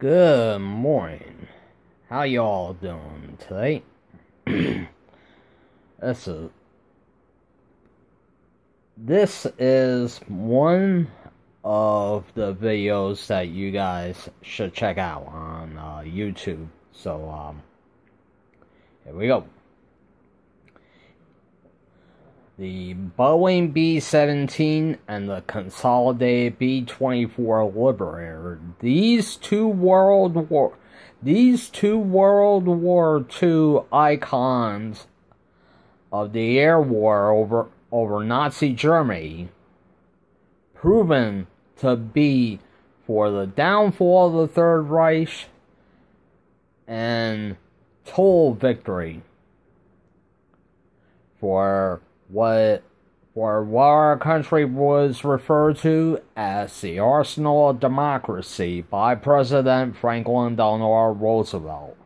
Good morning. How y'all doing today? this is one of the videos that you guys should check out on YouTube. So here we go. The Boeing B17 and the consolidated B24 Liberator. These two World War II icons of the air war over Nazi Germany, proven to be for the downfall of the Third Reich and total victory for what our country was referred to as the Arsenal of Democracy by President Franklin Delano Roosevelt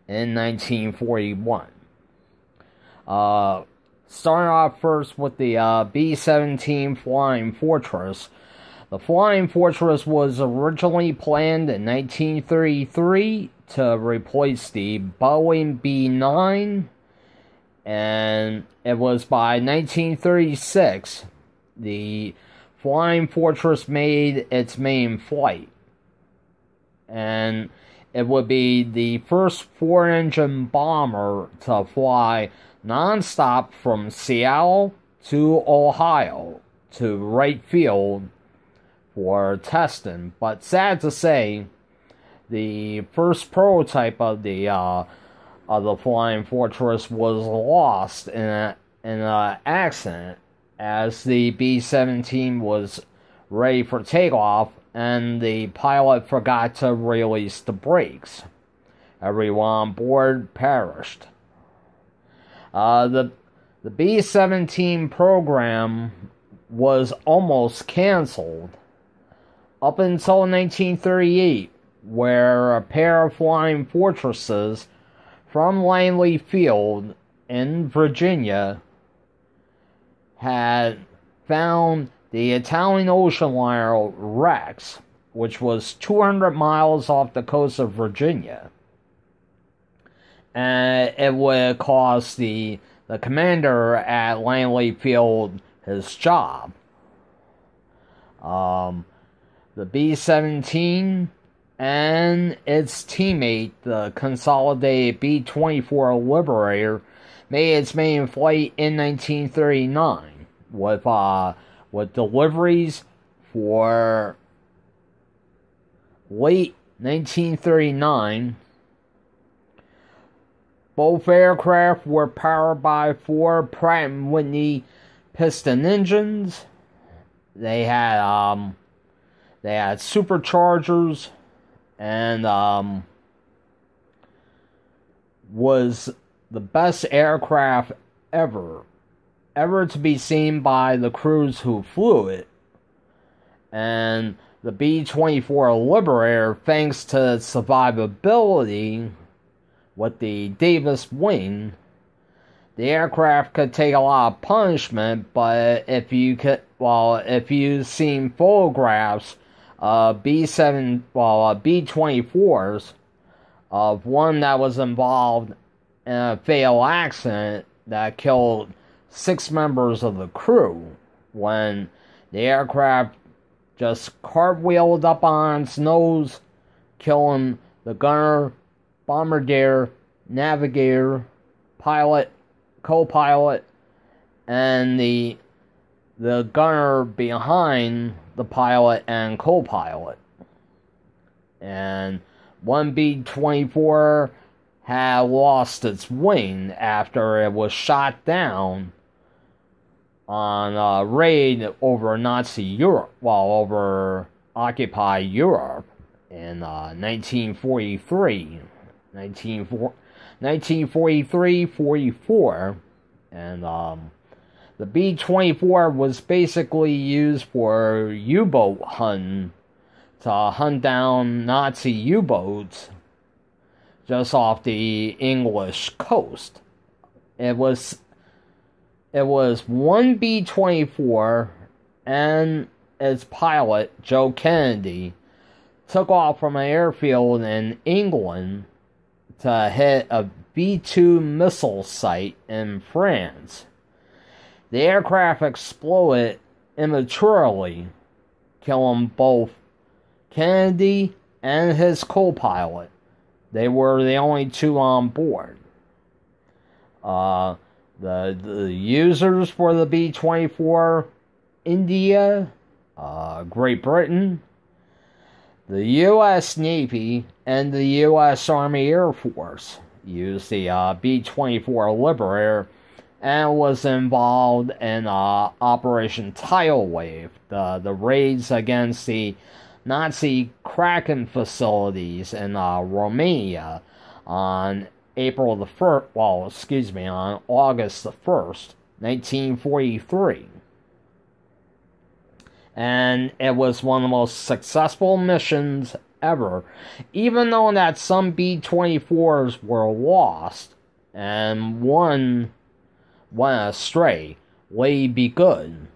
in 1941. Starting off first with the B-17 Flying Fortress. The Flying Fortress was originally planned in 1933 to replace the Boeing B-9, and it was by 1936 the Flying Fortress made its main flight, and it would be the first four-engine bomber to fly non-stop from Seattle to Ohio to Wright Field for testing. But sad to say, the first prototype of the Flying Fortress was lost in an accident as the B-17 was ready for takeoff and the pilot forgot to release the brakes. Everyone on board perished. The B-17 program was almost canceled up until 1938, where a pair of Flying Fortresses from Langley Field in Virginia had found the Italian ocean liner Rex, which was 200 miles off the coast of Virginia. And it would cost the commander at Langley Field his job. The B-17 and its teammate, the consolidated B-24 Liberator, made its main flight in 1939 with deliveries for late 1939. Both aircraft were powered by four Pratt & Whitney piston engines. They had superchargers, and was the best aircraft ever to be seen by the crews who flew it. And the B-24 Liberator, thanks to its survivability with the Davis wing, the aircraft could take a lot of punishment. But if you've seen photographs B-24s of one that was involved in a fatal accident that killed 6 members of the crew when the aircraft just cartwheeled up on its nose, killing the gunner, bombardier, navigator, pilot, co-pilot, and the gunner behind the pilot and co-pilot. And one B-24 had lost its wing after it was shot down on a raid over Nazi Europe, over occupied Europe in 1943-44, and the B-24 was basically used for U-boat hunting, to hunt down Nazi U-boats just off the English coast. It was one B-24 and its pilot, Joe Kennedy, took off from an airfield in England to hit a B-2 missile site in France. The aircraft exploded immaturely, killing both Kennedy and his co-pilot. They were the only two on board. The users for the B-24, India, Great Britain, the U.S. Navy, and the U.S. Army Air Force used the B-24 Liberator and was involved in Operation Tidal Wave, the raids against the Nazi Kraken facilities in Romania on August the 1st, 1943. And it was one of the most successful missions ever, even though that some B-24s were lost and one went astray. Lady Be Good.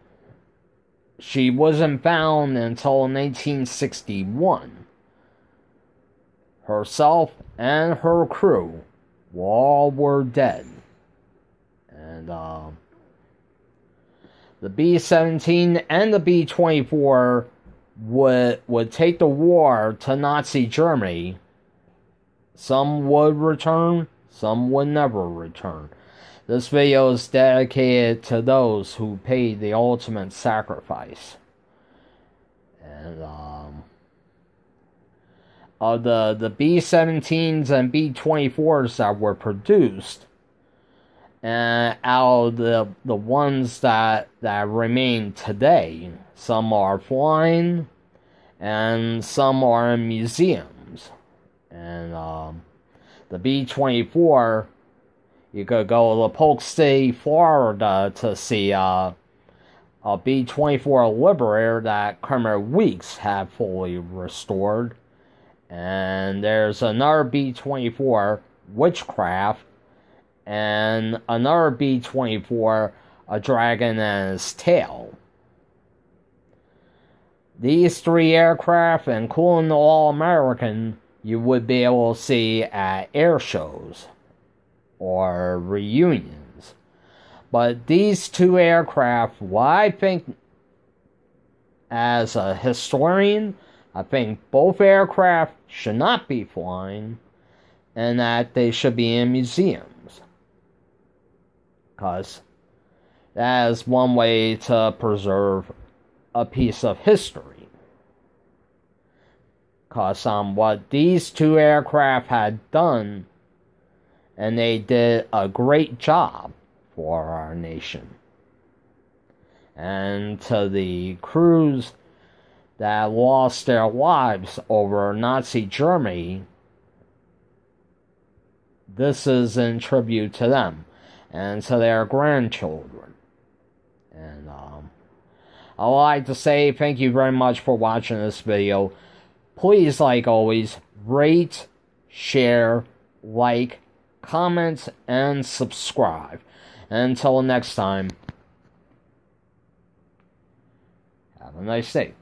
She wasn't found until 1961. Herself and her crew all were dead. And the B-17 and the B-24 would take the war to Nazi Germany. Some would return, some would never return. This video is dedicated to those who paid the ultimate sacrifice. And of the B-17s and B-24s that were produced, and out of the ones that remain today, some are flying, and some are in museums. And the B-24, you could go to Polk City, Florida, to see a B-24 Liberator that Kermit Weeks had fully restored. And there's another B-24 Witchcraft, and another B-24, A Dragon and His Tail. These three aircraft, including the All-American, you would be able to see at air shows or reunions. But these two aircraft, what I think, as a historian, I think both aircraft should not be flying, and that they should be in museums. Because that is one way to preserve a piece of history. Because what these two aircraft had done, and they did a great job for our nation. And to the crews that lost their lives over Nazi Germany, this is in tribute to them and to their grandchildren. And I'd like to say thank you very much for watching this video. Please, like always, rate, share, like, comment, and subscribe. And until next time, have a nice day.